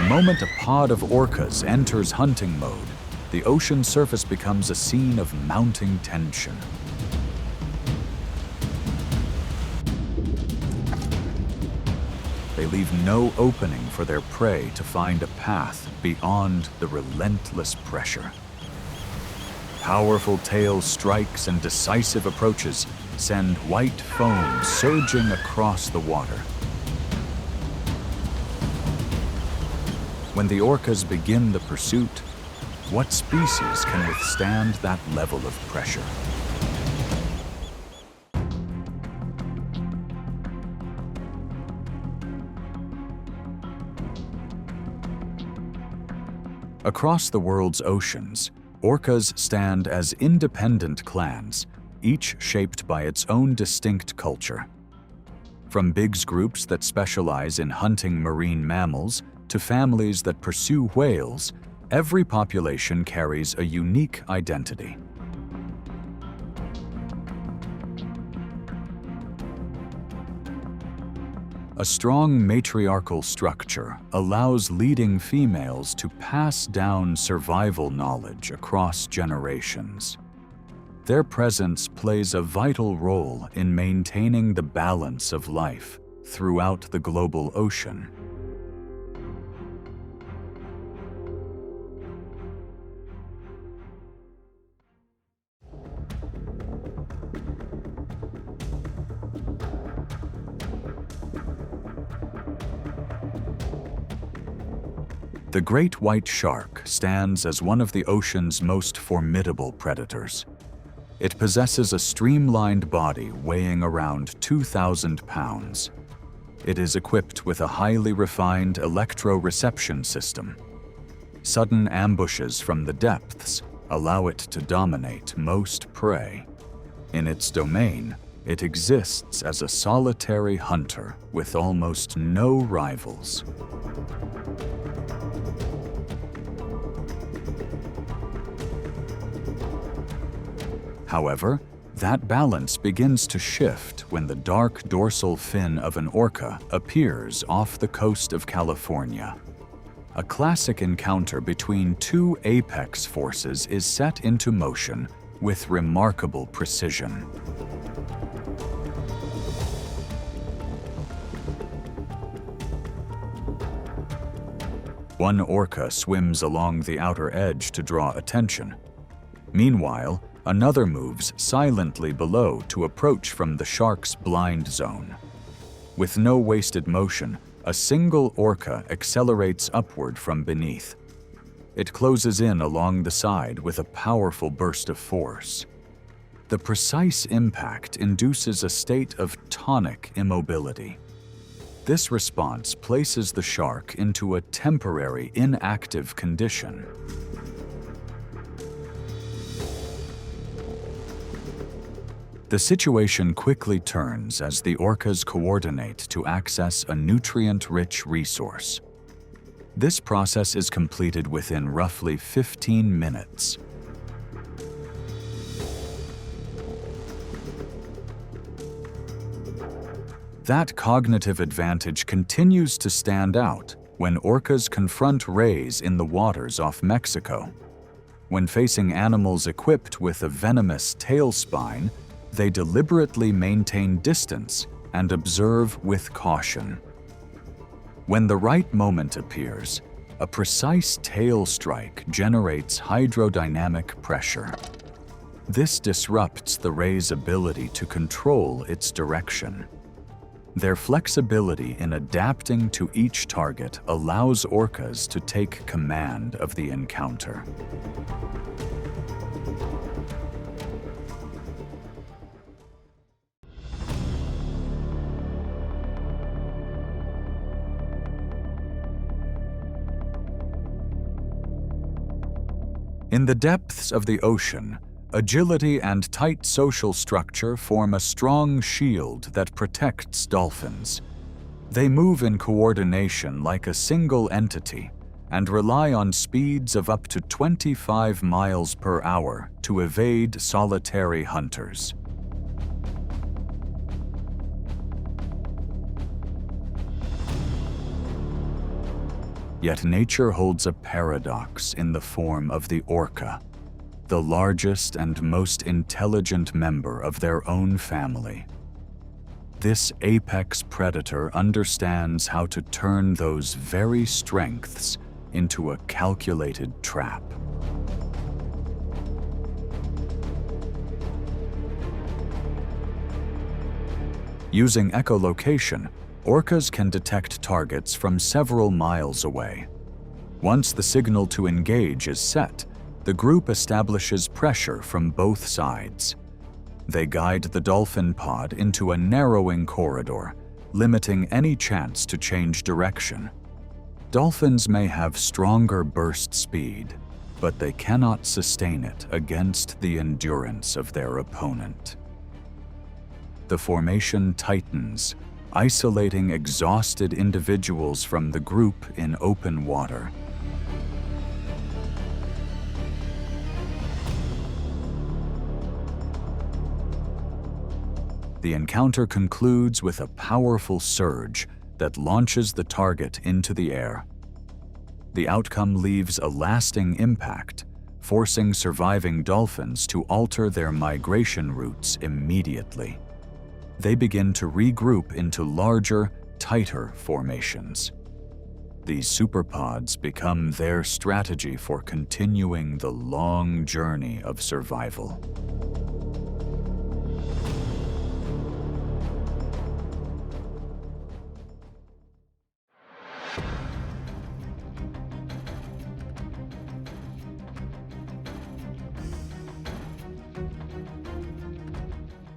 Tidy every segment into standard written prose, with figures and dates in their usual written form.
The moment a pod of orcas enters hunting mode, the ocean surface becomes a scene of mounting tension. They leave no opening for their prey to find a path beyond the relentless pressure. Powerful tail strikes and decisive approaches send white foam surging across the water. When the orcas begin the pursuit, what species can withstand that level of pressure? Across the world's oceans, orcas stand as independent clans, each shaped by its own distinct culture. From big groups that specialize in hunting marine mammals to families that pursue whales, every population carries a unique identity. A strong matriarchal structure allows leading females to pass down survival knowledge across generations. Their presence plays a vital role in maintaining the balance of life throughout the global ocean. The great white shark stands as one of the ocean's most formidable predators. It possesses a streamlined body weighing around 2,000 pounds. It is equipped with a highly refined electroreception system. Sudden ambushes from the depths allow it to dominate most prey. In its domain, it exists as a solitary hunter with almost no rivals. However, that balance begins to shift when the dark dorsal fin of an orca appears off the coast of California. A classic encounter between two apex forces is set into motion with remarkable precision. One orca swims along the outer edge to draw attention. Meanwhile, another moves silently below to approach from the shark's blind zone. With no wasted motion, a single orca accelerates upward from beneath. It closes in along the side with a powerful burst of force. The precise impact induces a state of tonic immobility. This response places the shark into a temporary inactive condition. The situation quickly turns as the orcas coordinate to access a nutrient-rich resource. This process is completed within roughly 15 minutes. That cognitive advantage continues to stand out when orcas confront rays in the waters off Mexico. When facing animals equipped with a venomous tail spine, they deliberately maintain distance and observe with caution. When the right moment appears, a precise tail strike generates hydrodynamic pressure. This disrupts the ray's ability to control its direction. Their flexibility in adapting to each target allows orcas to take command of the encounter. In the depths of the ocean, agility and tight social structure form a strong shield that protects dolphins. They move in coordination like a single entity and rely on speeds of up to 25 miles per hour to evade solitary hunters. Yet nature holds a paradox in the form of the orca, the largest and most intelligent member of their own family. This apex predator understands how to turn those very strengths into a calculated trap. Using echolocation, orcas can detect targets from several miles away. Once the signal to engage is set, the group establishes pressure from both sides. They guide the dolphin pod into a narrowing corridor, limiting any chance to change direction. Dolphins may have stronger burst speed, but they cannot sustain it against the endurance of their opponent. The formation tightens, isolating exhausted individuals from the group in open water. The encounter concludes with a powerful surge that launches the target into the air. The outcome leaves a lasting impact, forcing surviving dolphins to alter their migration routes immediately. They begin to regroup into larger, tighter formations. These superpods become their strategy for continuing the long journey of survival.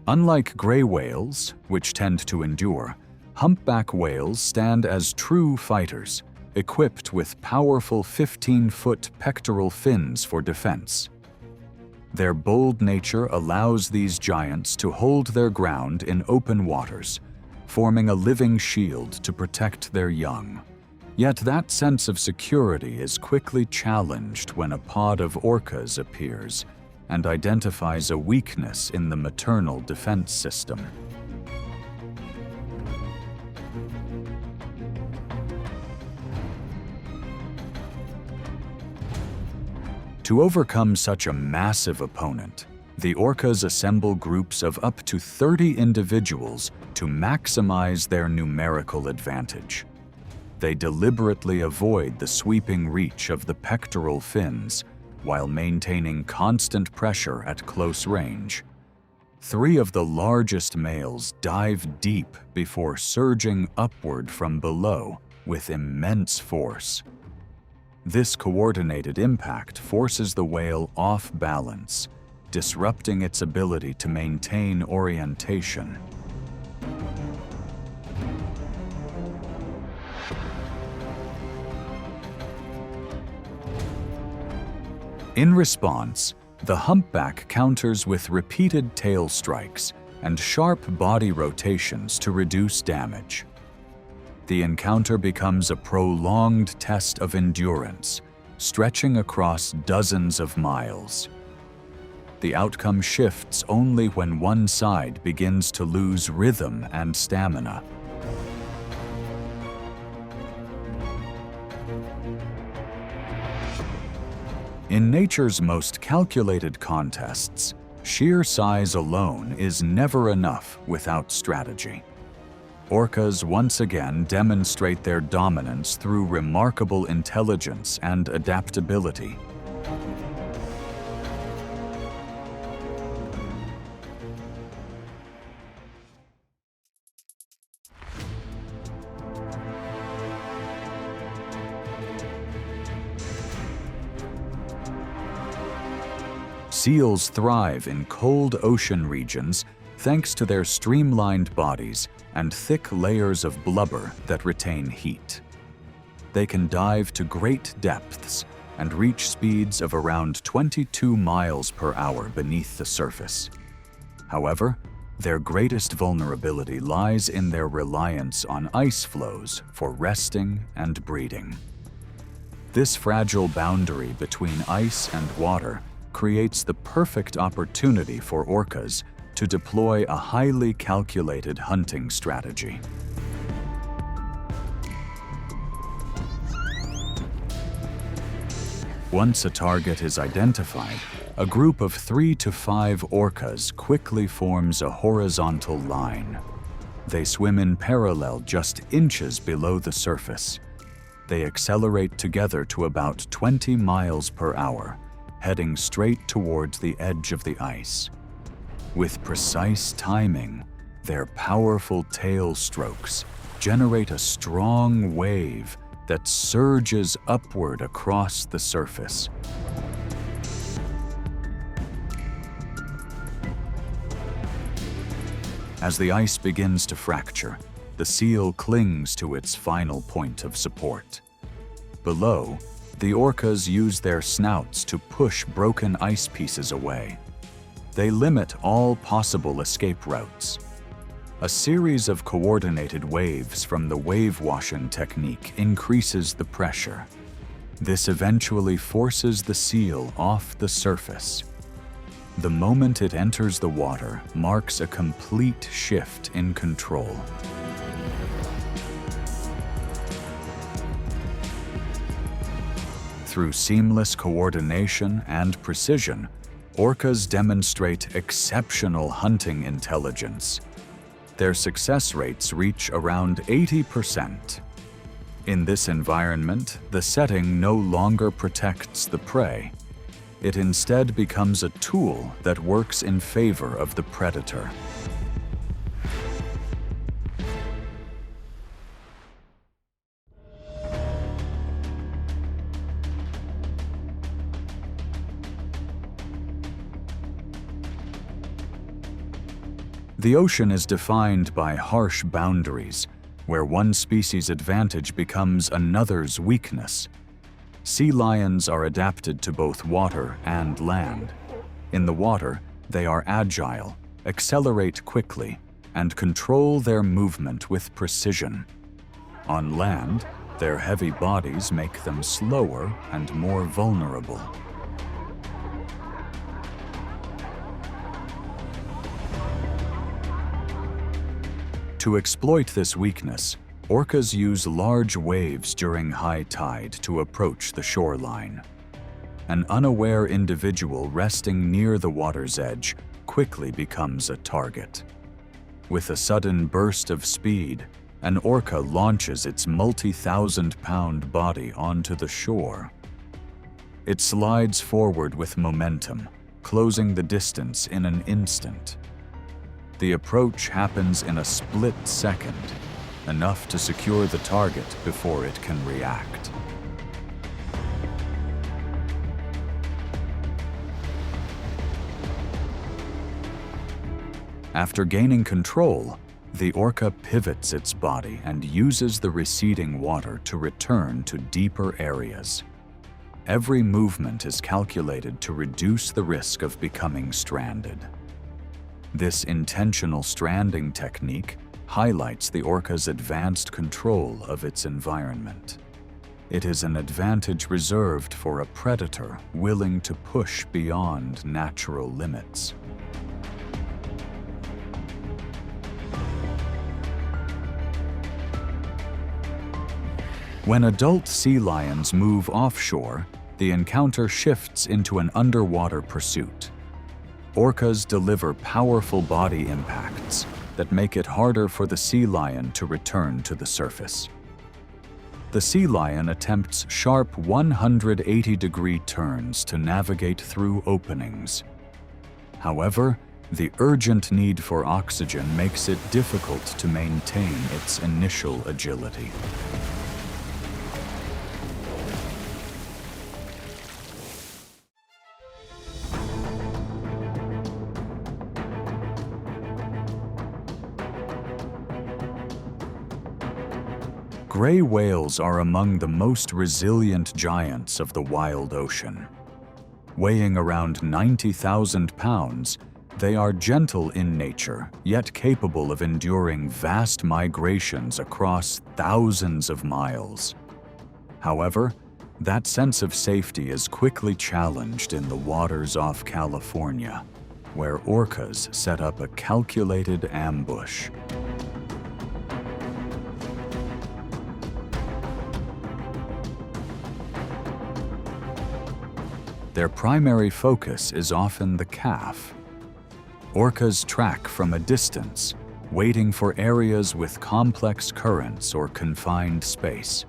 Unlike gray whales, which tend to endure, humpback whales stand as true fighters, equipped with powerful 15-foot pectoral fins for defense. Their bold nature allows these giants to hold their ground in open waters, forming a living shield to protect their young. Yet that sense of security is quickly challenged when a pod of orcas appears and identifies a weakness in the maternal defense system. To overcome such a massive opponent, the orcas assemble groups of up to 30 individuals to maximize their numerical advantage. They deliberately avoid the sweeping reach of the pectoral fins, while maintaining constant pressure at close range. 3 of the largest males dive deep before surging upward from below with immense force. This coordinated impact forces the whale off balance, disrupting its ability to maintain orientation. In response, the humpback counters with repeated tail strikes and sharp body rotations to reduce damage. The encounter becomes a prolonged test of endurance, stretching across dozens of miles. The outcome shifts only when one side begins to lose rhythm and stamina. In nature's most calculated contests, sheer size alone is never enough without strategy. Orcas once again demonstrate their dominance through remarkable intelligence and adaptability. Seals thrive in cold ocean regions thanks to their streamlined bodies and thick layers of blubber that retain heat. They can dive to great depths and reach speeds of around 22 miles per hour beneath the surface. However, their greatest vulnerability lies in their reliance on ice flows for resting and breeding. This fragile boundary between ice and water creates the perfect opportunity for orcas to deploy a highly calculated hunting strategy. Once a target is identified, a group of 3 to 5 orcas quickly forms a horizontal line. They swim in parallel just inches below the surface. They accelerate together to about 20 miles per hour, heading straight towards the edge of the ice. With precise timing, their powerful tail strokes generate a strong wave that surges upward across the surface. As the ice begins to fracture, the seal clings to its final point of support. Below, the orcas use their snouts to push broken ice pieces away. They limit all possible escape routes. A series of coordinated waves from the wave-washing technique increases the pressure. This eventually forces the seal off the surface. The moment it enters the water marks a complete shift in control. Through seamless coordination and precision, orcas demonstrate exceptional hunting intelligence. Their success rates reach around 80%. In this environment, the setting no longer protects the prey. It instead becomes a tool that works in favor of the predator. The ocean is defined by harsh boundaries, where one species' advantage becomes another's weakness. Sea lions are adapted to both water and land. In the water, they are agile, accelerate quickly, and control their movement with precision. On land, their heavy bodies make them slower and more vulnerable. To exploit this weakness, orcas use large waves during high tide to approach the shoreline. An unaware individual resting near the water's edge quickly becomes a target. With a sudden burst of speed, an orca launches its multi-thousand-pound body onto the shore. It slides forward with momentum, closing the distance in an instant. The approach happens in a split second, enough to secure the target before it can react. After gaining control, the orca pivots its body and uses the receding water to return to deeper areas. Every movement is calculated to reduce the risk of becoming stranded. This intentional stranding technique highlights the orca's advanced control of its environment. It is an advantage reserved for a predator willing to push beyond natural limits. When adult sea lions move offshore, the encounter shifts into an underwater pursuit. Orcas deliver powerful body impacts that make it harder for the sea lion to return to the surface. The sea lion attempts sharp 180-degree turns to navigate through openings. However, the urgent need for oxygen makes it difficult to maintain its initial agility. Gray whales are among the most resilient giants of the wild ocean. Weighing around 90,000 pounds, they are gentle in nature, yet capable of enduring vast migrations across thousands of miles. However, that sense of safety is quickly challenged in the waters off California, where orcas set up a calculated ambush. Their primary focus is often the calf. Orcas track from a distance, waiting for areas with complex currents or confined space.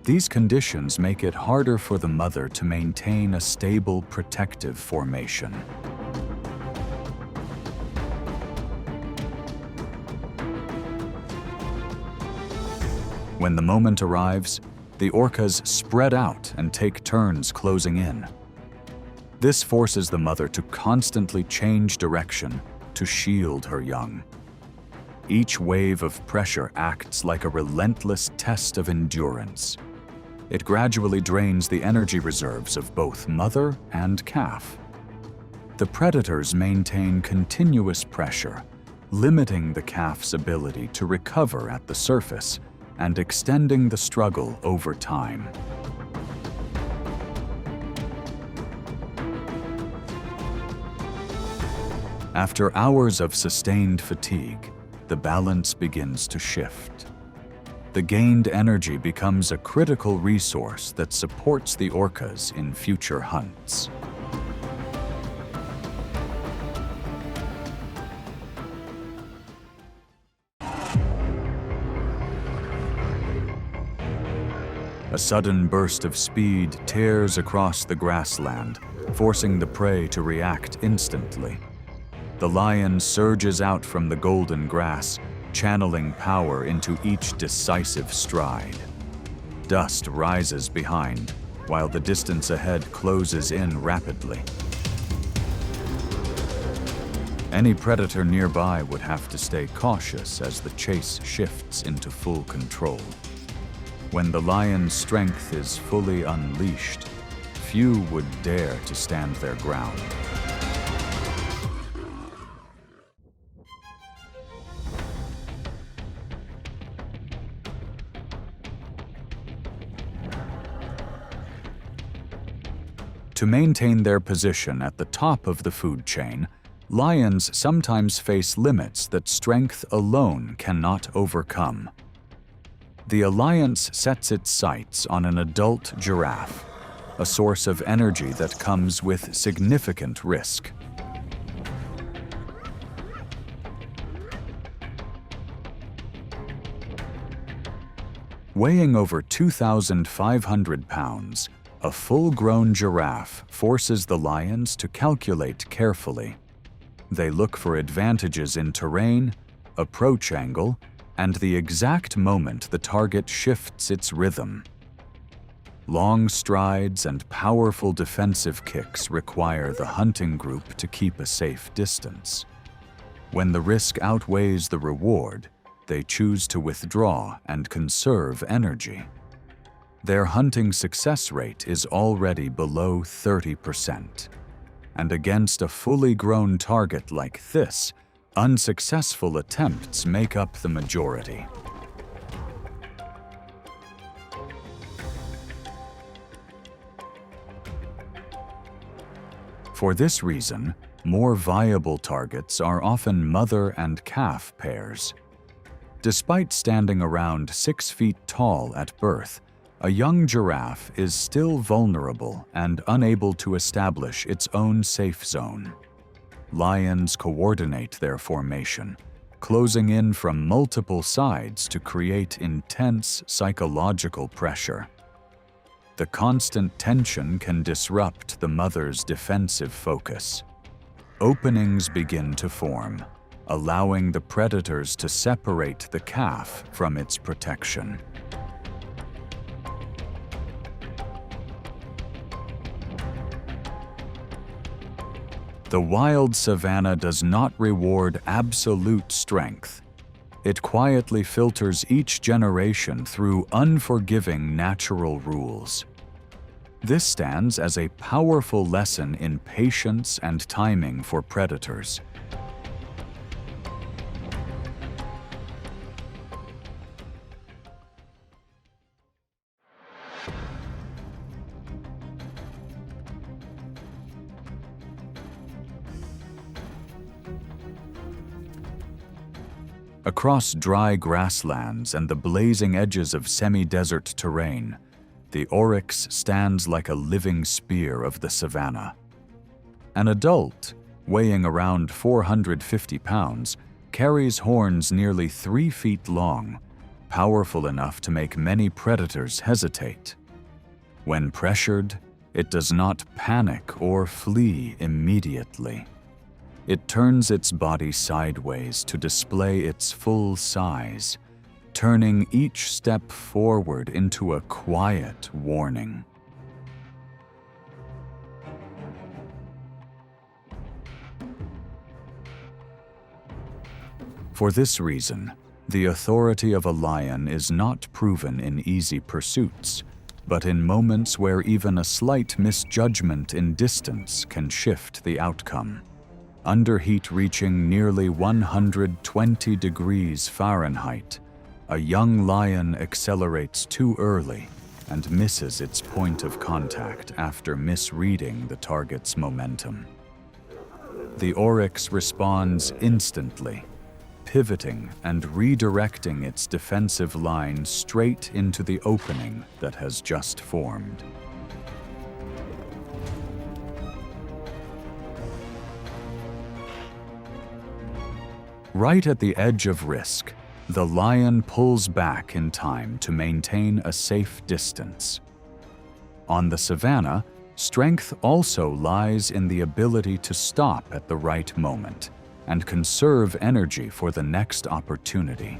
These conditions make it harder for the mother to maintain a stable protective formation. When the moment arrives, the orcas spread out and take turns closing in. This forces the mother to constantly change direction to shield her young. Each wave of pressure acts like a relentless test of endurance. It gradually drains the energy reserves of both mother and calf. The predators maintain continuous pressure, limiting the calf's ability to recover at the surface and extending the struggle over time. After hours of sustained fatigue, the balance begins to shift. The gained energy becomes a critical resource that supports the orcas in future hunts. A sudden burst of speed tears across the grassland, forcing the prey to react instantly. The lion surges out from the golden grass, channeling power into each decisive stride. Dust rises behind, while the distance ahead closes in rapidly. Any predator nearby would have to stay cautious as the chase shifts into full control. When the lion's strength is fully unleashed, few would dare to stand their ground. To maintain their position at the top of the food chain, lions sometimes face limits that strength alone cannot overcome. The alliance sets its sights on an adult giraffe, a source of energy that comes with significant risk. Weighing over 2,500 pounds, a full-grown giraffe forces the lions to calculate carefully. They look for advantages in terrain, approach angle, and the exact moment the target shifts its rhythm. Long strides and powerful defensive kicks require the hunting group to keep a safe distance. When the risk outweighs the reward, they choose to withdraw and conserve energy. Their hunting success rate is already below 30%. And against a fully grown target like this, unsuccessful attempts make up the majority. For this reason, more viable targets are often mother and calf pairs. Despite standing around 6 feet tall at birth, a young giraffe is still vulnerable and unable to establish its own safe zone. Lions coordinate their formation, closing in from multiple sides to create intense psychological pressure. The constant tension can disrupt the mother's defensive focus. Openings begin to form, allowing the predators to separate the calf from its protection. The wild savanna does not reward absolute strength. It quietly filters each generation through unforgiving natural rules. This stands as a powerful lesson in patience and timing for predators. Across dry grasslands and the blazing edges of semi-desert terrain, The oryx stands like a living spear of the savanna. An adult, weighing around 450 pounds, carries horns nearly 3 feet long, powerful enough to make many predators hesitate. When pressured, it does not panic or flee immediately. It turns its body sideways to display its full size, turning each step forward into a quiet warning. For this reason, the authority of a lion is not proven in easy pursuits, but in moments where even a slight misjudgment in distance can shift the outcome. Under heat reaching nearly 120 degrees Fahrenheit, a young lion accelerates too early and misses its point of contact after misreading the target's momentum. The oryx responds instantly, pivoting and redirecting its defensive line straight into the opening that has just formed. Right at the edge of risk, the lion pulls back in time to maintain a safe distance. On the savanna, strength also lies in the ability to stop at the right moment and conserve energy for the next opportunity.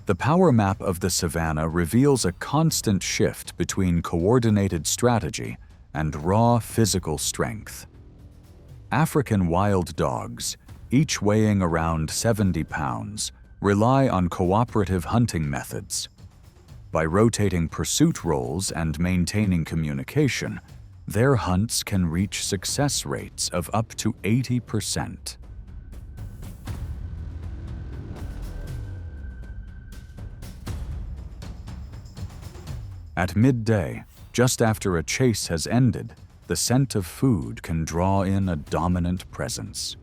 The power map of the savanna reveals a constant shift between coordinated strategy and raw physical strength. African wild dogs, each weighing around 70 pounds, rely on cooperative hunting methods. By rotating pursuit roles and maintaining communication, their hunts can reach success rates of up to 80%. At midday, just after a chase has ended, the scent of food can draw in a dominant presence.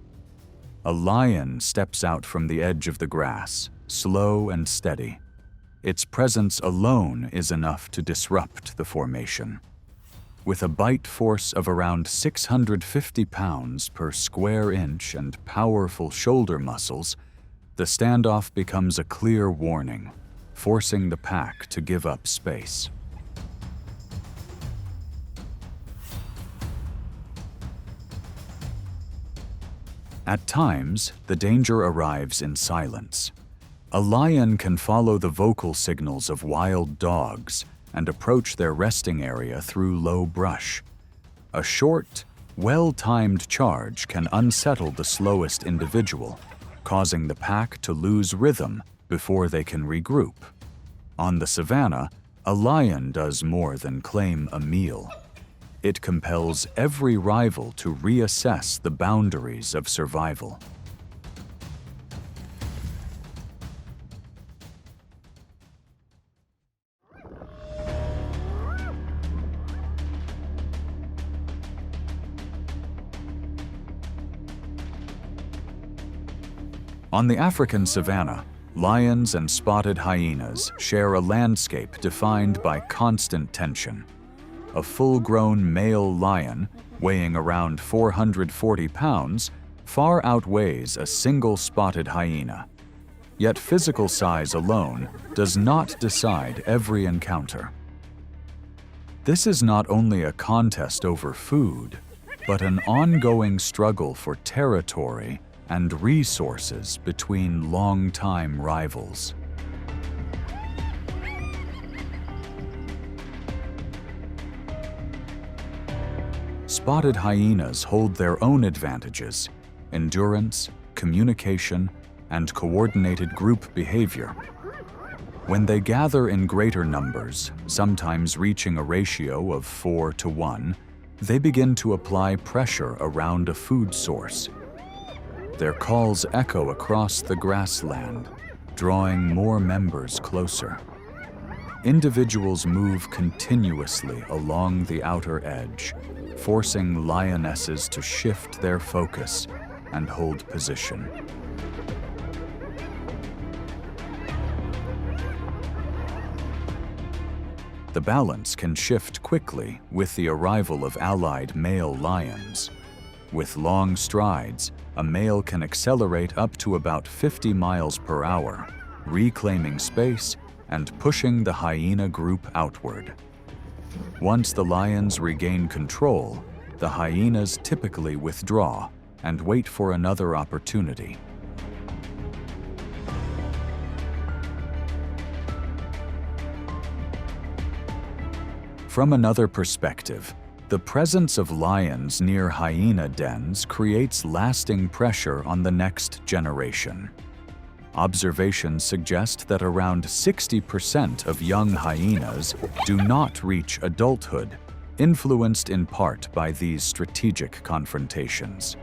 A lion steps out from the edge of the grass, slow and steady. Its presence alone is enough to disrupt the formation. With a bite force of around 650 pounds per square inch and powerful shoulder muscles, the standoff becomes a clear warning, forcing the pack to give up space. At times, the danger arrives in silence. A lion can follow the vocal signals of wild dogs and approach their resting area through low brush. A short, well-timed charge can unsettle the slowest individual, causing the pack to lose rhythm before they can regroup. On the savanna, a lion does more than claim a meal. It compels every rival to reassess the boundaries of survival. On the African savanna, lions and spotted hyenas share a landscape defined by constant tension. A full-grown male lion, weighing around 440 pounds, far outweighs a single spotted hyena. Yet physical size alone does not decide every encounter. This is not only a contest over food, but an ongoing struggle for territory and resources between longtime rivals. Spotted hyenas hold their own advantages: endurance, communication, and coordinated group behavior. When they gather in greater numbers, sometimes reaching a ratio of 4-to-1, they begin to apply pressure around a food source. Their calls echo across the grassland, drawing more members closer. individuals move continuously along the outer edge, forcing lionesses to shift their focus and hold position. The balance can shift quickly with the arrival of allied male lions. With long strides, a male can accelerate up to about 50 miles per hour, reclaiming space and pushing the hyena group outward. Once the lions regain control, the hyenas typically withdraw and wait for another opportunity. From another perspective, the presence of lions near hyena dens creates lasting pressure on the next generation. Observations suggest that around 60% of young hyenas do not reach adulthood, influenced in part by these strategic confrontations.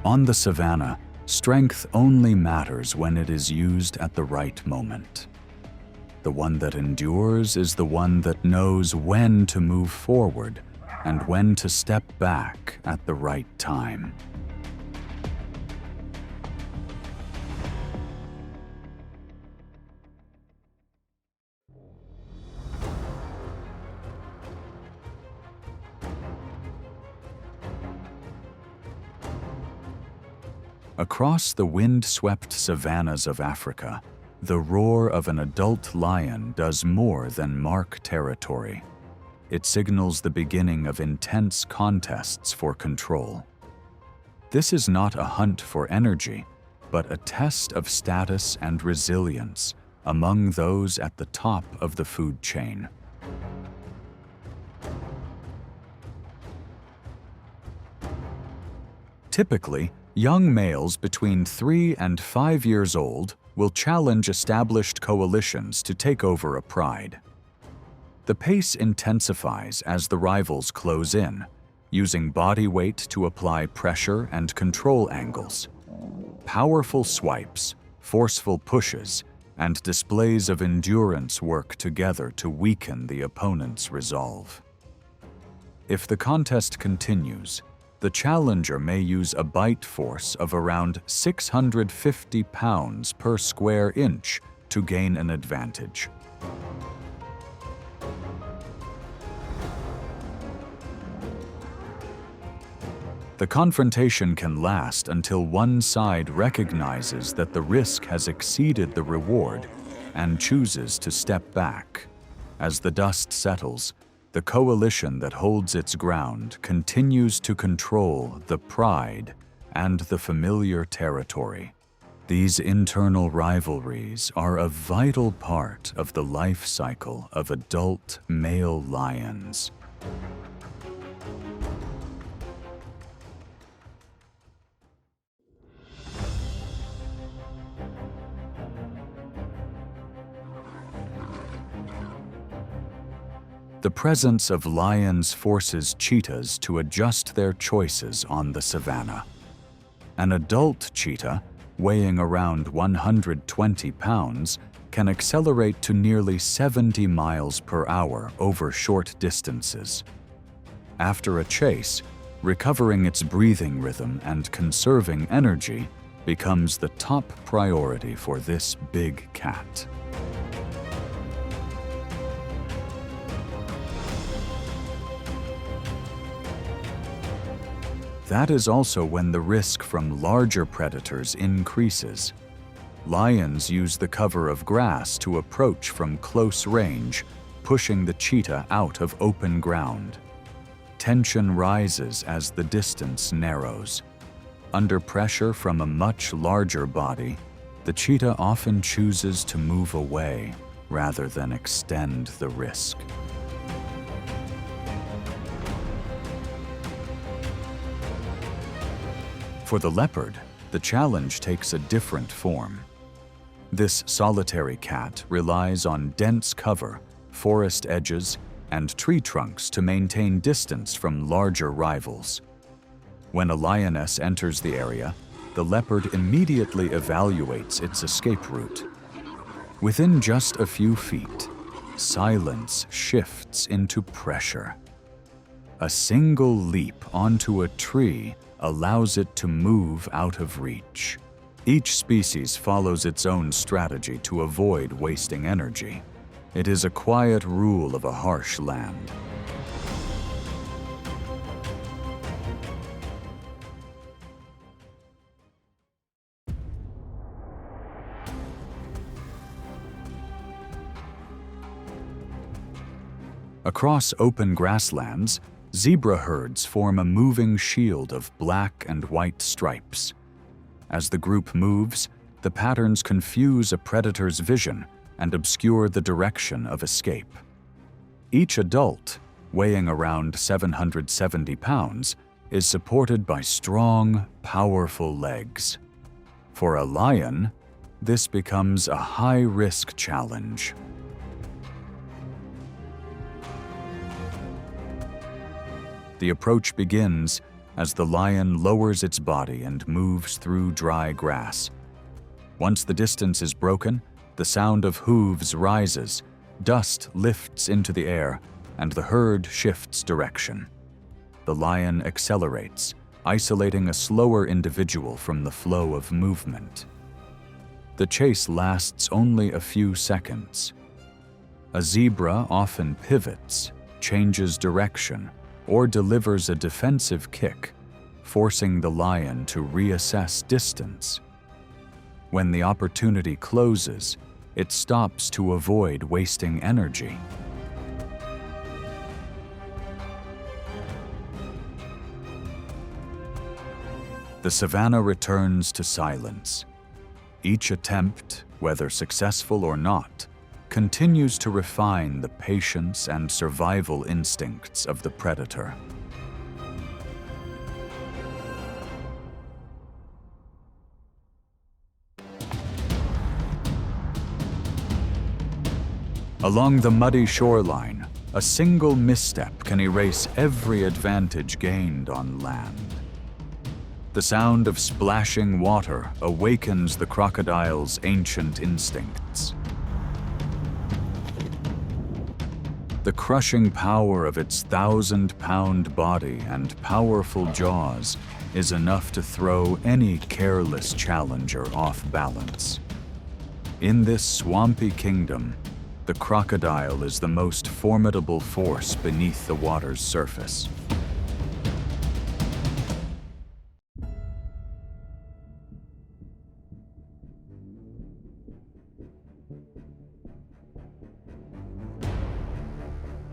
On the savanna, strength only matters when it is used at the right moment. The one that endures is the one that knows when to move forward and when to step back at the right time. Across the wind-swept savannas of Africa, the roar of an adult lion does more than mark territory. It signals the beginning of intense contests for control. This is not a hunt for energy, but a test of status and resilience among those at the top of the food chain. Typically, young males between 3 and 5 years old will challenge established coalitions to take over a pride. The pace intensifies as the rivals close in, using body weight to apply pressure and control angles. Powerful swipes, forceful pushes, and displays of endurance work together to weaken the opponent's resolve. If the contest continues, the challenger may use a bite force of around 650 pounds per square inch to gain an advantage. The confrontation can last until one side recognizes that the risk has exceeded the reward and chooses to step back. As the dust settles, the coalition that holds its ground continues to control the pride and the familiar territory. These internal rivalries are a vital part of the life cycle of adult male lions. The presence of lions forces cheetahs to adjust their choices on the savanna. An adult cheetah, weighing around 120 pounds, can accelerate to nearly 70 miles per hour over short distances. After a chase, recovering its breathing rhythm and conserving energy becomes the top priority for this big cat. That is also when the risk from larger predators increases. Lions use the cover of grass to approach from close range, pushing the cheetah out of open ground. Tension rises as the distance narrows. Under pressure from a much larger body, the cheetah often chooses to move away rather than extend the risk. For the leopard, the challenge takes a different form. This solitary cat relies on dense cover, forest edges, and tree trunks to maintain distance from larger rivals. When a lioness enters the area, the leopard immediately evaluates its escape route. Within just a few feet, silence shifts into pressure. A single leap onto a tree allows it to move out of reach. Each species follows its own strategy to avoid wasting energy. It is a quiet rule of a harsh land. Across open grasslands, zebra herds form a moving shield of black and white stripes. As the group moves, the patterns confuse a predator's vision and obscure the direction of escape. Each adult, weighing around 770 pounds, is supported by strong, powerful legs. For a lion, this becomes a high-risk challenge. The approach begins as the lion lowers its body and moves through dry grass. Once the distance is broken, the sound of hooves rises, dust lifts into the air, and the herd shifts direction. The lion accelerates, isolating a slower individual from the flow of movement. The chase lasts only a few seconds. A zebra often pivots, changes direction, or delivers a defensive kick, forcing the lion to reassess distance. When the opportunity closes, it stops to avoid wasting energy. The savanna returns to silence. Each attempt, whether successful or not, continues to refine the patience and survival instincts of the predator. Along the muddy shoreline, a single misstep can erase every advantage gained on land. The sound of splashing water awakens the crocodile's ancient instincts. The crushing power of its 1,000-pound body and powerful jaws is enough to throw any careless challenger off balance. In this swampy kingdom, the crocodile is the most formidable force beneath the water's surface.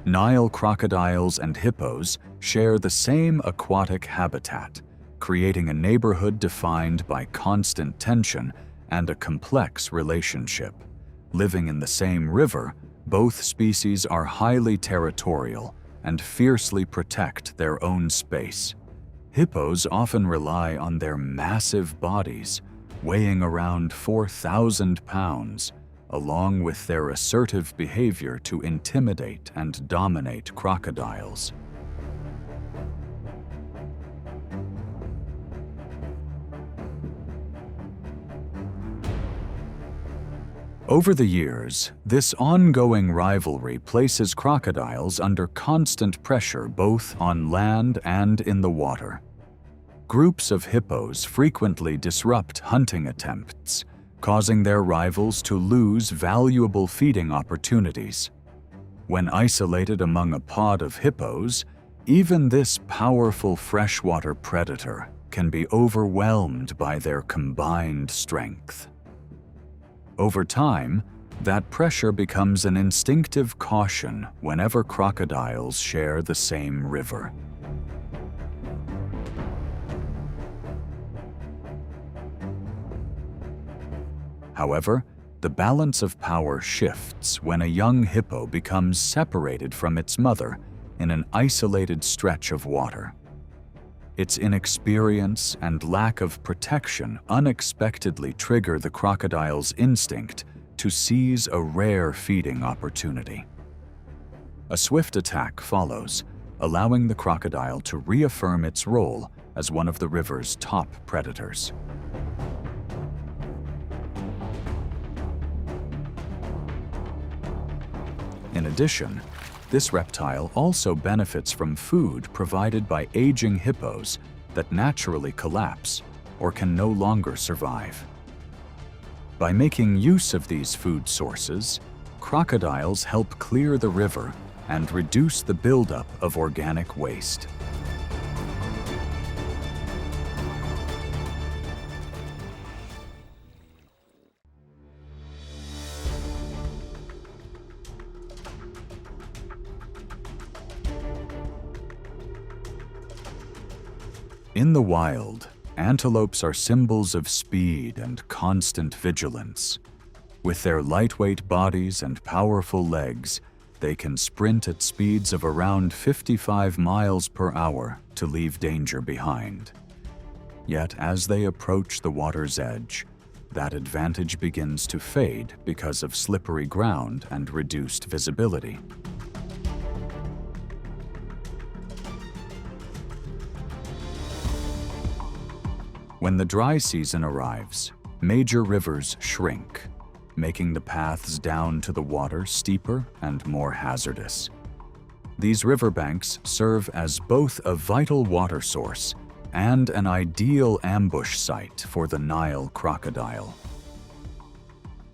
Nile crocodiles and hippos share the same aquatic habitat, creating a neighborhood defined by constant tension and a complex relationship. Living in the same river, both species are highly territorial and fiercely protect their own space. Hippos often rely on their massive bodies, weighing around 4,000 pounds, along with their assertive behavior to intimidate and dominate crocodiles. Over the years, this ongoing rivalry places crocodiles under constant pressure both on land and in the water. Groups of hippos frequently disrupt hunting attempts, causing their rivals to lose valuable feeding opportunities. When isolated among a pod of hippos, even this powerful freshwater predator can be overwhelmed by their combined strength. Over time, that pressure becomes an instinctive caution whenever crocodiles share the same river. However, the balance of power shifts when a young hippo becomes separated from its mother in an isolated stretch of water. Its inexperience and lack of protection unexpectedly trigger the crocodile's instinct to seize a rare feeding opportunity. A swift attack follows, allowing the crocodile to reaffirm its role as one of the river's top predators. In addition, this reptile also benefits from food provided by aging hippos that naturally collapse or can no longer survive. By making use of these food sources, crocodiles help clear the river and reduce the buildup of organic waste. In the wild, antelopes are symbols of speed and constant vigilance. With their lightweight bodies and powerful legs, they can sprint at speeds of around 55 miles per hour to leave danger behind. Yet as they approach the water's edge, that advantage begins to fade because of slippery ground and reduced visibility. When the dry season arrives, major rivers shrink, making the paths down to the water steeper and more hazardous. These riverbanks serve as both a vital water source and an ideal ambush site for the Nile crocodile.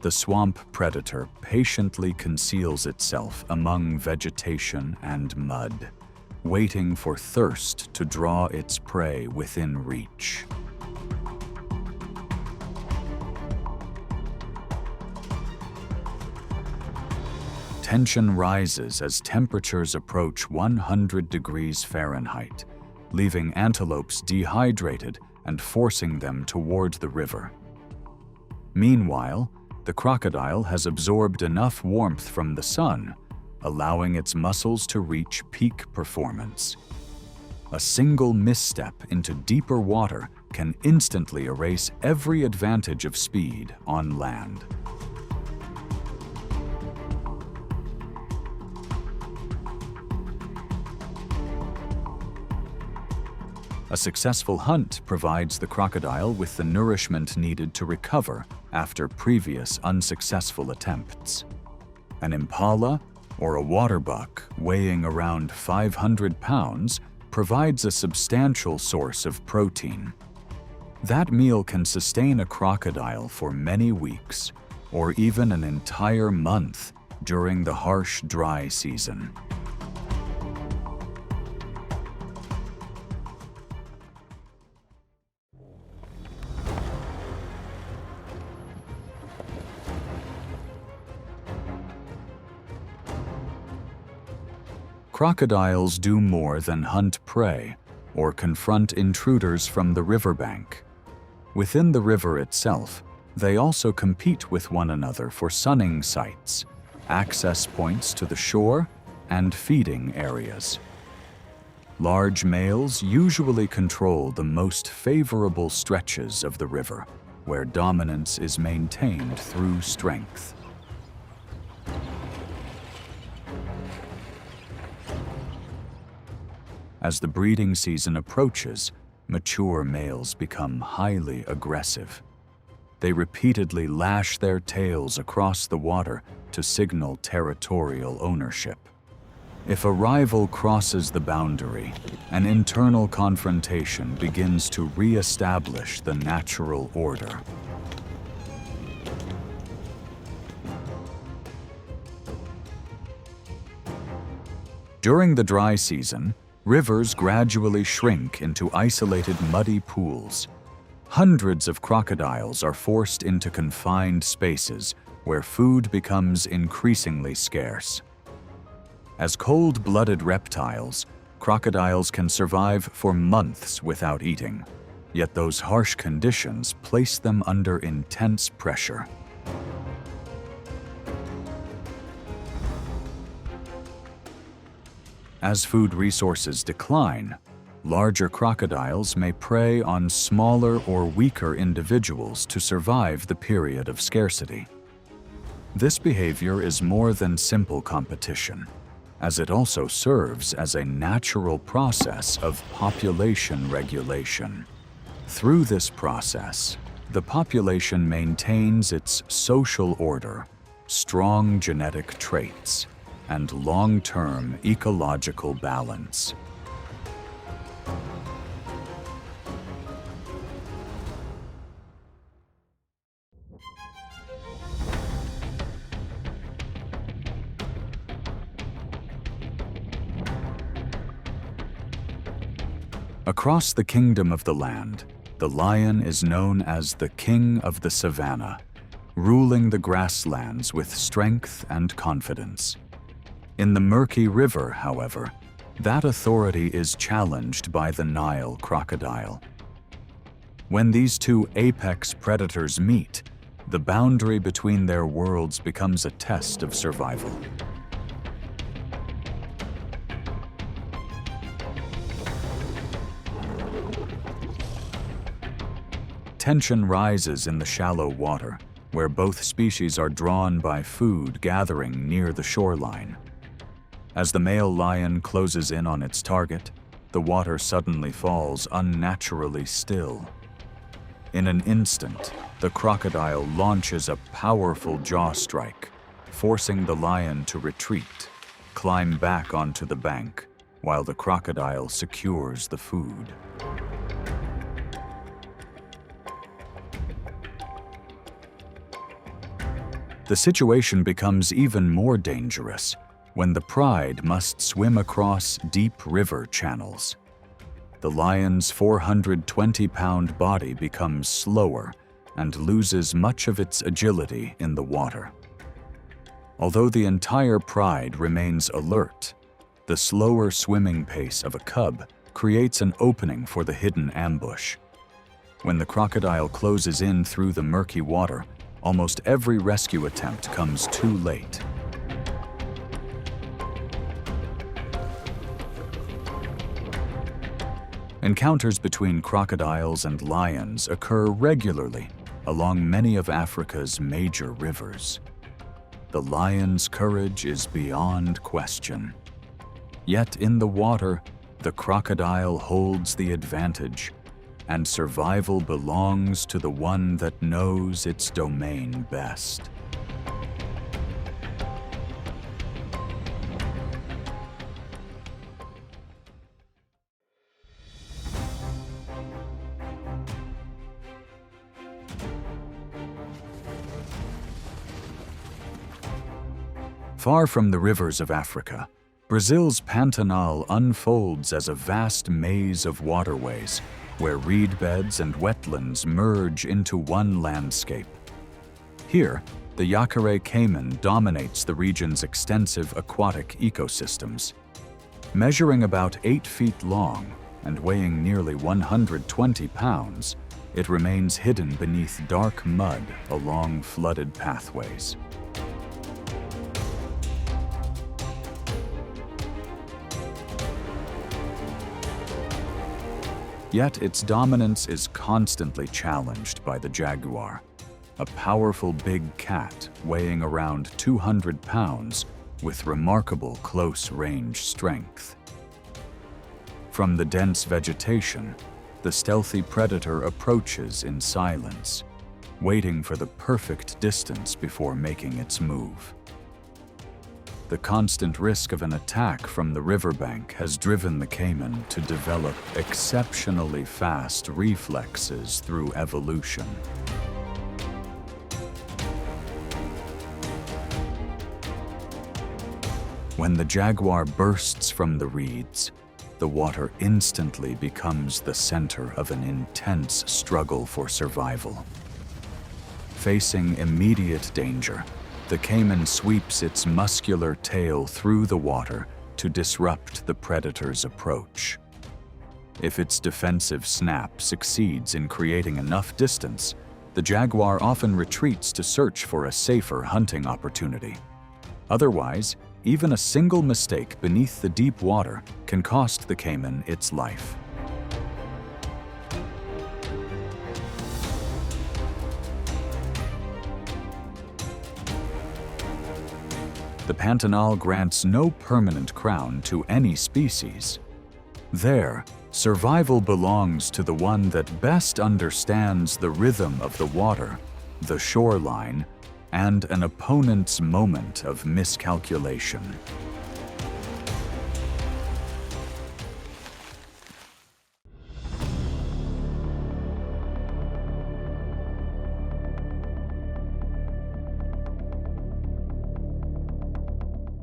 The swamp predator patiently conceals itself among vegetation and mud, waiting for thirst to draw its prey within reach. Tension rises as temperatures approach 100 degrees Fahrenheit, leaving antelopes dehydrated and forcing them toward the river. Meanwhile, the crocodile has absorbed enough warmth from the sun, allowing its muscles to reach peak performance. A single misstep into deeper water can instantly erase every advantage of speed on land. A successful hunt provides the crocodile with the nourishment needed to recover after previous unsuccessful attempts. An impala or a waterbuck weighing around 500 pounds provides a substantial source of protein. That meal can sustain a crocodile for many weeks or even an entire month during the harsh dry season. Crocodiles do more than hunt prey or confront intruders from the riverbank. Within the river itself, they also compete with one another for sunning sites, access points to the shore, and feeding areas. Large males usually control the most favorable stretches of the river, where dominance is maintained through strength. As the breeding season approaches, mature males become highly aggressive. They repeatedly lash their tails across the water to signal territorial ownership. If a rival crosses the boundary, an internal confrontation begins to re-establish the natural order. During the dry season, rivers gradually shrink into isolated muddy pools. Hundreds of crocodiles are forced into confined spaces where food becomes increasingly scarce. As cold-blooded reptiles, crocodiles can survive for months without eating, yet those harsh conditions place them under intense pressure. As food resources decline, larger crocodiles may prey on smaller or weaker individuals to survive the period of scarcity. This behavior is more than simple competition. as it also serves as a natural process of population regulation. Through this process, the population maintains its social order, strong genetic traits, and long-term ecological balance. Across the kingdom of the land, the lion is known as the king of the savanna, ruling the grasslands with strength and confidence. In the murky river, however, that authority is challenged by the Nile crocodile. When these two apex predators meet, the boundary between their worlds becomes a test of survival. Tension rises in the shallow water, where both species are drawn by food gathering near the shoreline. As the male lion closes in on its target, the water suddenly falls unnaturally still. In an instant, the crocodile launches a powerful jaw strike, forcing the lion to retreat, climb back onto the bank, while the crocodile secures the food. The situation becomes even more dangerous when the pride must swim across deep river channels. The lion's 420-pound body becomes slower and loses much of its agility in the water. Although the entire pride remains alert, the slower swimming pace of a cub creates an opening for the hidden ambush. When the crocodile closes in through the murky water, almost every rescue attempt comes too late. Encounters between crocodiles and lions occur regularly along many of Africa's major rivers. The lion's courage is beyond question. Yet in the water, the crocodile holds the advantage, and survival belongs to the one that knows its domain best. Far from the rivers of Africa, Brazil's Pantanal unfolds as a vast maze of waterways where reed beds and wetlands merge into one landscape. Here, the Yacaré caiman dominates the region's extensive aquatic ecosystems. Measuring about 8 feet long and weighing nearly 120 pounds, it remains hidden beneath dark mud along flooded pathways. Yet its dominance is constantly challenged by the jaguar, a powerful big cat weighing around 200 pounds with remarkable close-range strength. From the dense vegetation, the stealthy predator approaches in silence, waiting for the perfect distance before making its move. The constant risk of an attack from the riverbank has driven the caiman to develop exceptionally fast reflexes through evolution. When the jaguar bursts from the reeds, the water instantly becomes the center of an intense struggle for survival. Facing immediate danger, the caiman sweeps its muscular tail through the water to disrupt the predator's approach. If its defensive snap succeeds in creating enough distance, the jaguar often retreats to search for a safer hunting opportunity. Otherwise, even a single mistake beneath the deep water can cost the caiman its life. The Pantanal grants no permanent crown to any species. There, survival belongs to the one that best understands the rhythm of the water, the shoreline, and an opponent's moment of miscalculation.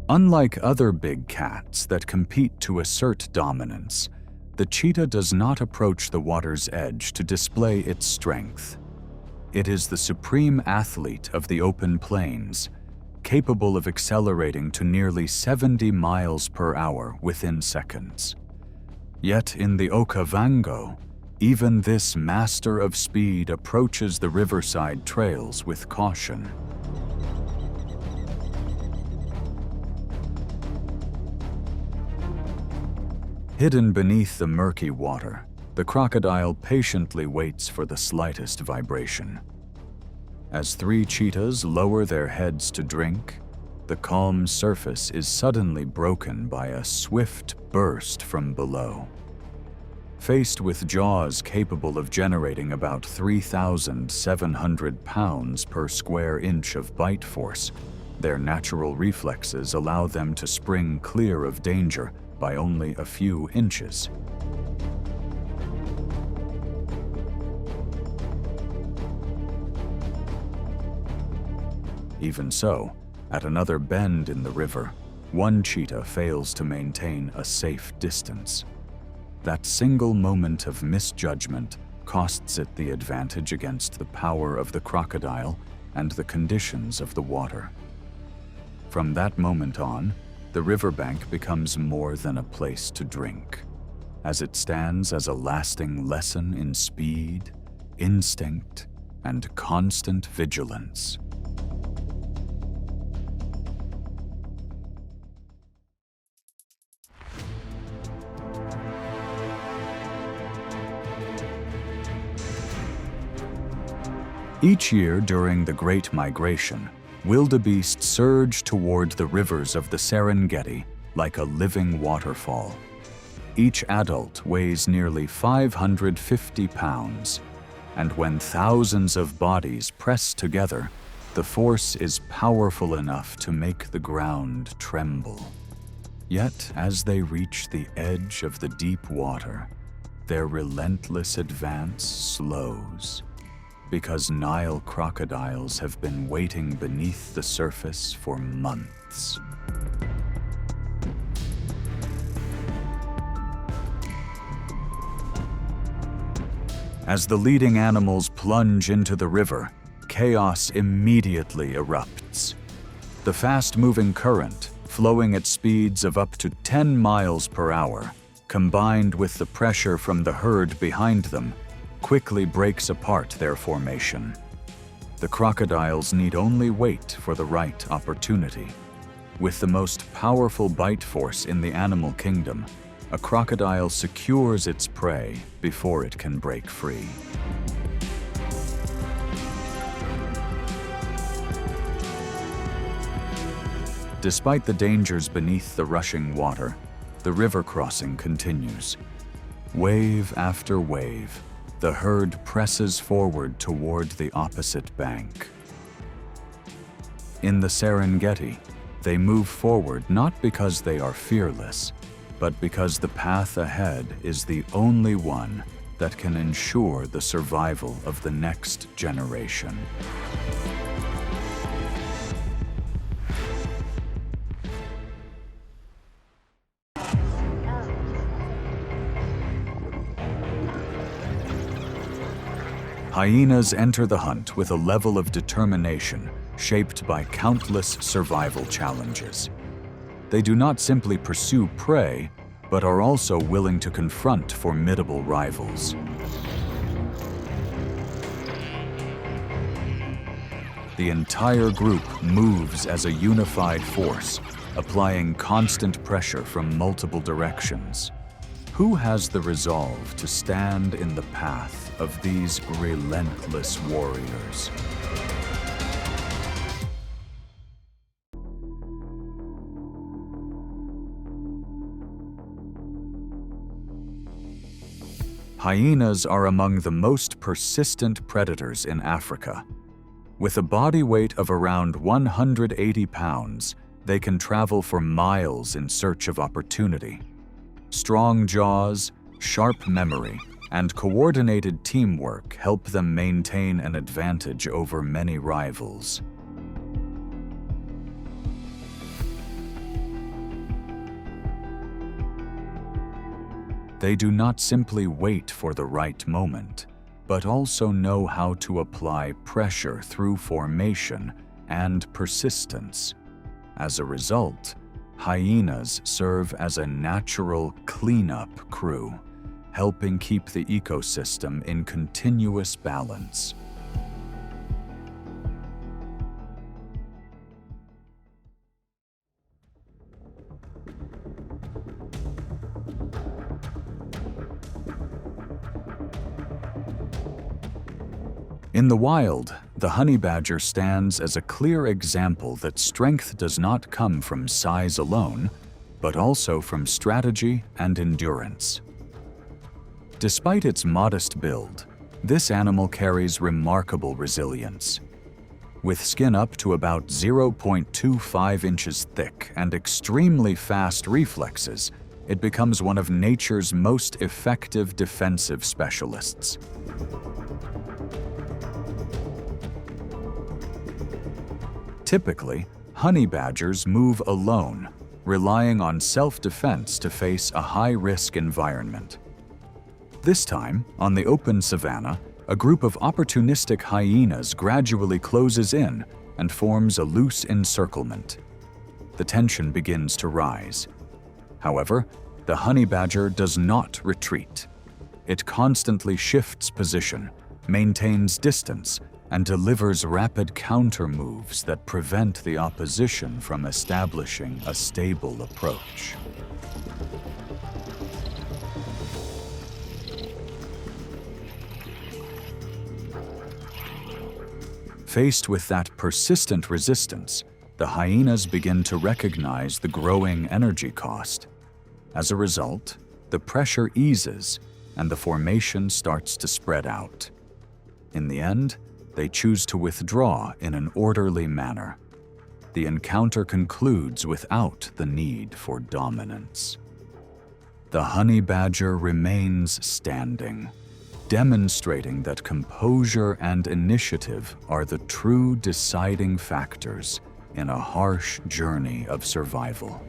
Unlike other big cats that compete to assert dominance, the cheetah does not approach the water's edge to display its strength. It is the supreme athlete of the open plains, capable of accelerating to nearly 70 miles per hour within seconds. Yet in the Okavango, even this master of speed approaches the riverside trails with caution. Hidden beneath the murky water, the crocodile patiently waits for the slightest vibration. As 3 cheetahs lower their heads to drink, the calm surface is suddenly broken by a swift burst from below. Faced with jaws capable of generating about 3,700 pounds per square inch of bite force, their natural reflexes allow them to spring clear of danger by only a few inches. Even so, at another bend in the river, one cheetah fails to maintain a safe distance. That single moment of misjudgment costs it the advantage against the power of the crocodile and the conditions of the water. From that moment on, the riverbank becomes more than a place to drink, as it stands as a lasting lesson in speed, instinct, and constant vigilance. Each year during the Great Migration, wildebeest surge toward the rivers of the Serengeti like a living waterfall. Each adult weighs nearly 550 pounds, and when thousands of bodies press together, the force is powerful enough to make the ground tremble. Yet, as they reach the edge of the deep water, their relentless advance slows, because Nile crocodiles have been waiting beneath the surface for months. As the leading animals plunge into the river, chaos immediately erupts. The fast-moving current, flowing at speeds of up to 10 miles per hour, combined with the pressure from the herd behind them, quickly breaks apart their formation. The crocodiles need only wait for the right opportunity. With the most powerful bite force in the animal kingdom, a crocodile secures its prey before it can break free. Despite the dangers beneath the rushing water, the river crossing continues. Wave after wave, the herd presses forward toward the opposite bank. In the Serengeti, they move forward not because they are fearless, but because the path ahead is the only one that can ensure the survival of the next generation. Hyenas enter the hunt with a level of determination shaped by countless survival challenges. They do not simply pursue prey, but are also willing to confront formidable rivals. The entire group moves as a unified force, applying constant pressure from multiple directions. Who has the resolve to stand in the path of these relentless warriors? Hyenas are among the most persistent predators in Africa. With a body weight of around 180 pounds, they can travel for miles in search of opportunity. Strong jaws, sharp memory, and coordinated teamwork help them maintain an advantage over many rivals. They do not simply wait for the right moment, but also know how to apply pressure through formation and persistence. As a result, hyenas serve as a natural cleanup crew, helping keep the ecosystem in continuous balance. In the wild, the honey badger stands as a clear example that strength does not come from size alone, but also from strategy and endurance. Despite its modest build, this animal carries remarkable resilience. With skin up to about 0.25 inches thick and extremely fast reflexes, it becomes one of nature's most effective defensive specialists. Typically, honey badgers move alone, relying on self-defense to face a high-risk environment. This time, on the open savanna, a group of opportunistic hyenas gradually closes in and forms a loose encirclement. The tension begins to rise. However, the honey badger does not retreat. It constantly shifts position, maintains distance, and delivers rapid counter moves that prevent the opposition from establishing a stable approach. Faced with that persistent resistance, the hyenas begin to recognize the growing energy cost. As a result, the pressure eases and the formation starts to spread out. In the end, they choose to withdraw in an orderly manner. The encounter concludes without the need for dominance. The honey badger remains standing, demonstrating that composure and initiative are the true deciding factors in a harsh journey of survival.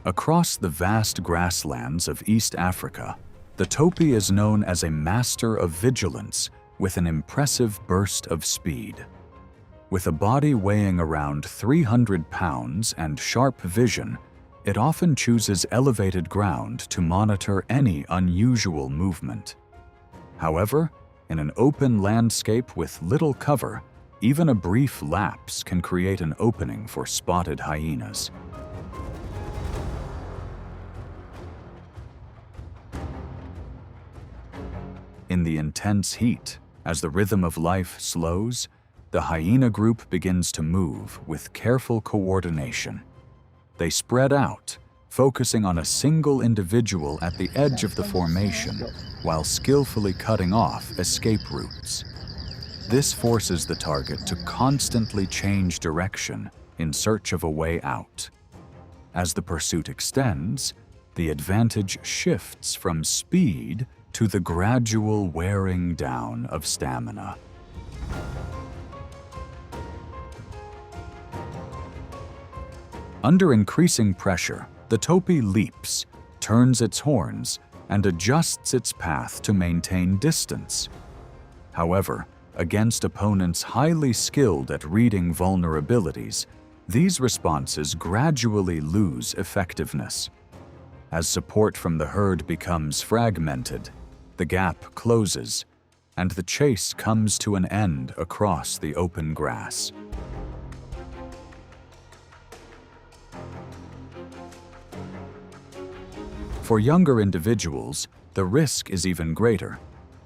Across the vast grasslands of East Africa, the topi is known as a master of vigilance with an impressive burst of speed. With a body weighing around 300 pounds and sharp vision, it often chooses elevated ground to monitor any unusual movement. However, in an open landscape with little cover, even a brief lapse can create an opening for spotted hyenas. In the intense heat, as the rhythm of life slows, the hyena group begins to move with careful coordination. They spread out, focusing on a single individual at the edge of the formation, while skillfully cutting off escape routes. This forces the target to constantly change direction in search of a way out. As the pursuit extends, the advantage shifts from speed to the gradual wearing down of stamina. Under increasing pressure, the topi leaps, turns its horns, and adjusts its path to maintain distance. However, against opponents highly skilled at reading vulnerabilities, these responses gradually lose effectiveness. As support from the herd becomes fragmented, the gap closes, and the chase comes to an end across the open grass. For younger individuals, the risk is even greater,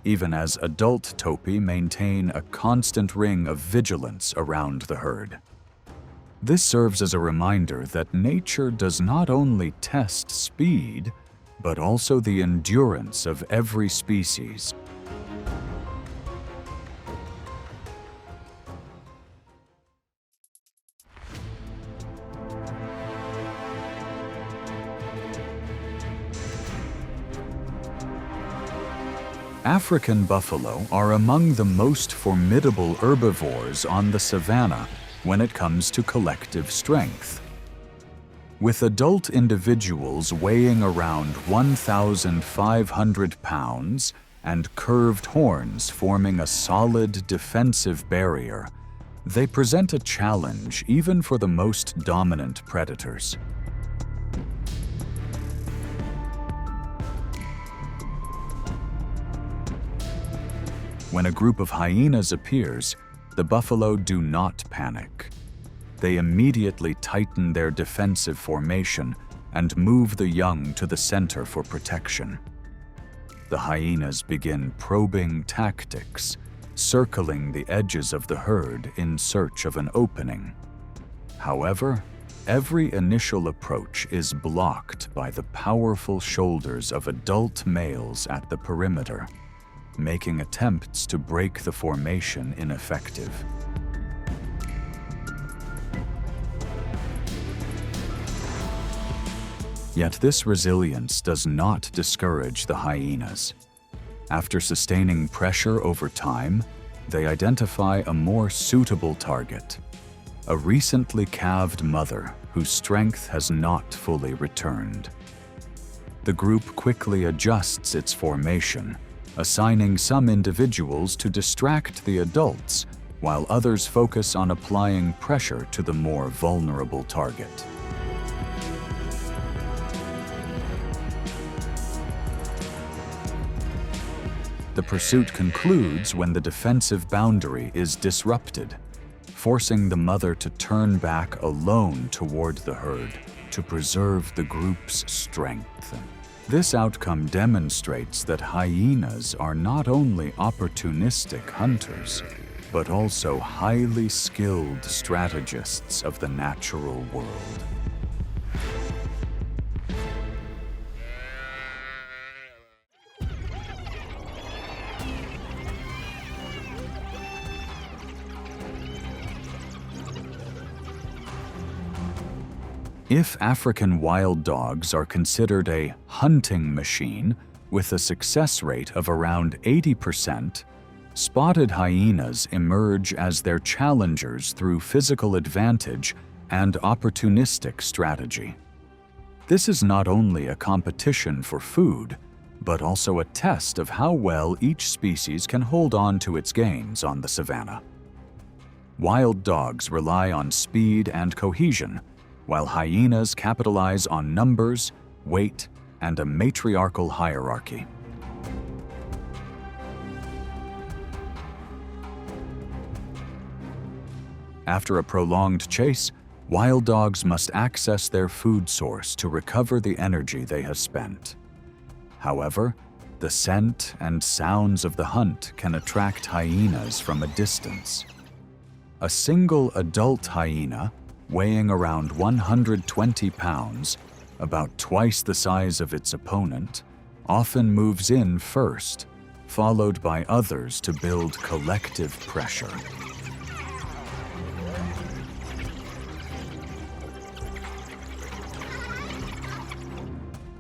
even as adult topi maintain a constant ring of vigilance around the herd. This serves as a reminder that nature does not only test speed, but also the endurance of every species. African buffalo are among the most formidable herbivores on the savanna when it comes to collective strength. With adult individuals weighing around 1,500 pounds and curved horns forming a solid defensive barrier, they present a challenge even for the most dominant predators. When a group of hyenas appears, the buffalo do not panic. They immediately tighten their defensive formation and move the young to the center for protection. The hyenas begin probing tactics, circling the edges of the herd in search of an opening. However, every initial approach is blocked by the powerful shoulders of adult males at the perimeter, making attempts to break the formation ineffective. Yet this resilience does not discourage the hyenas. After sustaining pressure over time, they identify a more suitable target, a recently calved mother whose strength has not fully returned. The group quickly adjusts its formation, assigning some individuals to distract the adults, while others focus on applying pressure to the more vulnerable target. The pursuit concludes when the defensive boundary is disrupted, forcing the mother to turn back alone toward the herd to preserve the group's strength. This outcome demonstrates that hyenas are not only opportunistic hunters, but also highly skilled strategists of the natural world. If African wild dogs are considered a hunting machine with a success rate of around 80%, spotted hyenas emerge as their challengers through physical advantage and opportunistic strategy. This is not only a competition for food, but also a test of how well each species can hold on to its gains on the savanna. Wild dogs rely on speed and cohesion, while hyenas capitalize on numbers, weight, and a matriarchal hierarchy. After a prolonged chase, wild dogs must access their food source to recover the energy they have spent. However, the scent and sounds of the hunt can attract hyenas from a distance. A single adult hyena, weighing around 120 pounds, about twice the size of its opponent, often moves in first, followed by others to build collective pressure.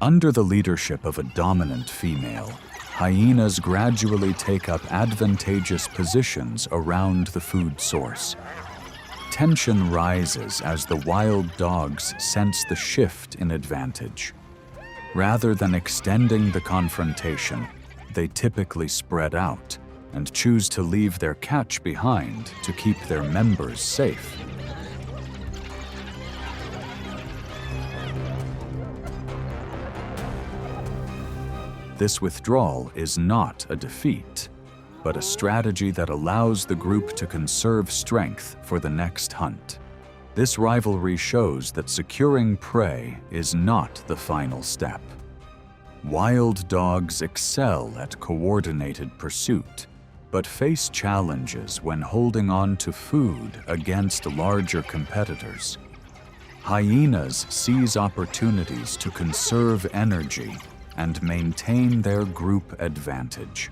Under the leadership of a dominant female, hyenas gradually take up advantageous positions around the food source. Tension rises as the wild dogs sense the shift in advantage. Rather than extending the confrontation, they typically spread out and choose to leave their catch behind to keep their members safe. This withdrawal is not a defeat, but a strategy that allows the group to conserve strength for the next hunt. This rivalry shows that securing prey is not the final step. Wild dogs excel at coordinated pursuit, but face challenges when holding on to food against larger competitors. Hyenas seize opportunities to conserve energy and maintain their group advantage.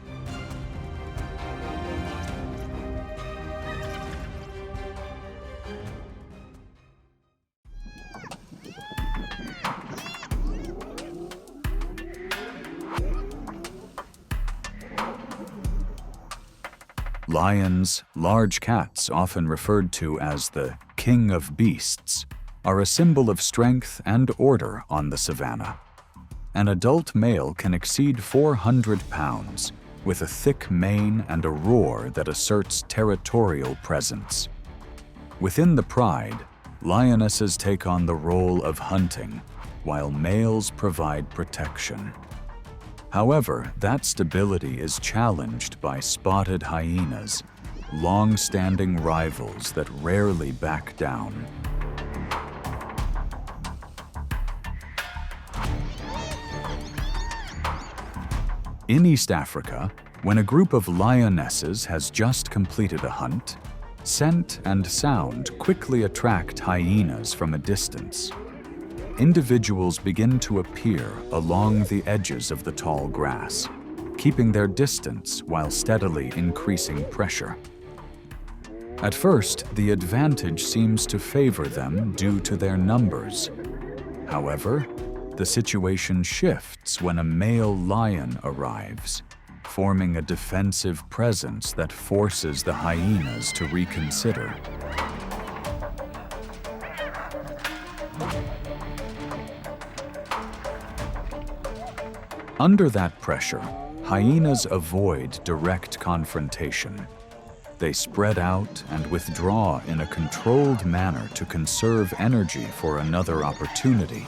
Lions, large cats often referred to as the king of beasts, are a symbol of strength and order on the savanna. An adult male can exceed 400 pounds, with a thick mane and a roar that asserts territorial presence. Within the pride, lionesses take on the role of hunting, while males provide protection. However, that stability is challenged by spotted hyenas, long-standing rivals that rarely back down. In East Africa, when a group of lionesses has just completed a hunt, scent and sound quickly attract hyenas from a distance. Individuals begin to appear along the edges of the tall grass, keeping their distance while steadily increasing pressure. At first, the advantage seems to favor them due to their numbers. However, the situation shifts when a male lion arrives, forming a defensive presence that forces the hyenas to reconsider. Under that pressure, hyenas avoid direct confrontation. They spread out and withdraw in a controlled manner to conserve energy for another opportunity.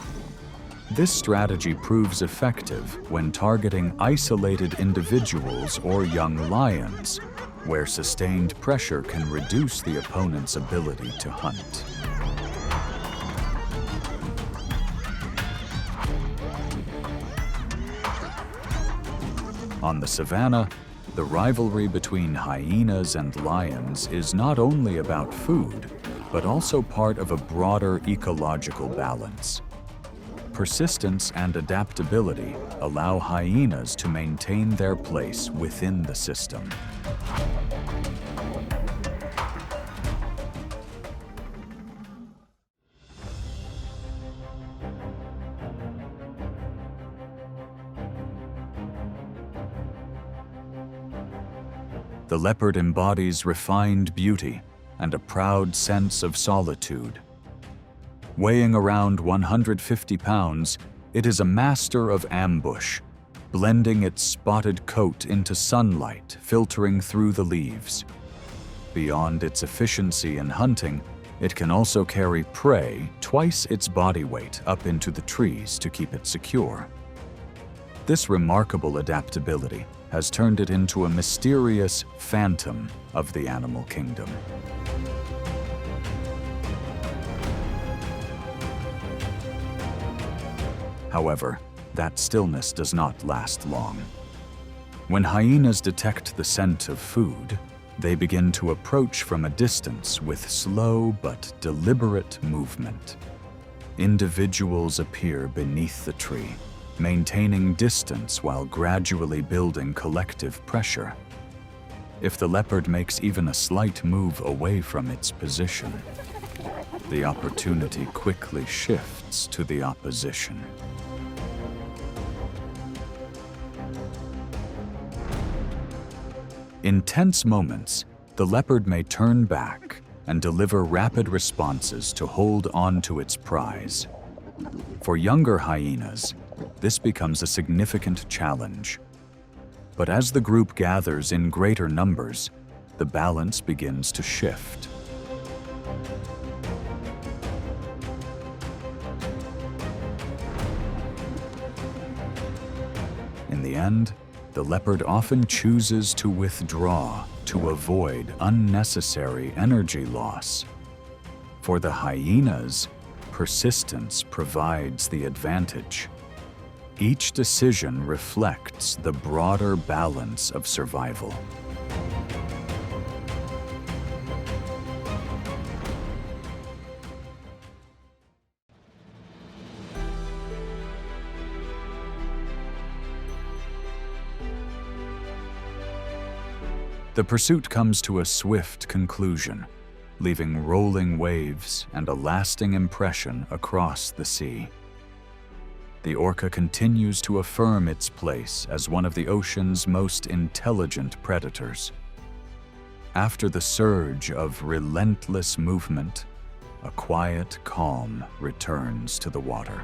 This strategy proves effective when targeting isolated individuals or young lions, where sustained pressure can reduce the opponent's ability to hunt. On the savanna, the rivalry between hyenas and lions is not only about food, but also part of a broader ecological balance. Persistence and adaptability allow hyenas to maintain their place within the system. The leopard embodies refined beauty and a proud sense of solitude. Weighing around 150 pounds, it is a master of ambush, blending its spotted coat into sunlight filtering through the leaves. Beyond its efficiency in hunting, it can also carry prey twice its body weight up into the trees to keep it secure. This remarkable adaptability has turned it into a mysterious phantom of the animal kingdom. However, that stillness does not last long. When hyenas detect the scent of food, they begin to approach from a distance with slow but deliberate movement. Individuals appear beneath the tree, maintaining distance while gradually building collective pressure. If the leopard makes even a slight move away from its position, the opportunity quickly shifts to the opposition. In tense moments, the leopard may turn back and deliver rapid responses to hold on to its prize. For younger hyenas, this becomes a significant challenge. But as the group gathers in greater numbers, the balance begins to shift. In the end, the leopard often chooses to withdraw to avoid unnecessary energy loss. For the hyenas, persistence provides the advantage. Each decision reflects the broader balance of survival. The pursuit comes to a swift conclusion, leaving rolling waves and a lasting impression across the sea. The orca continues to affirm its place as one of the ocean's most intelligent predators. After the surge of relentless movement, a quiet calm returns to the water.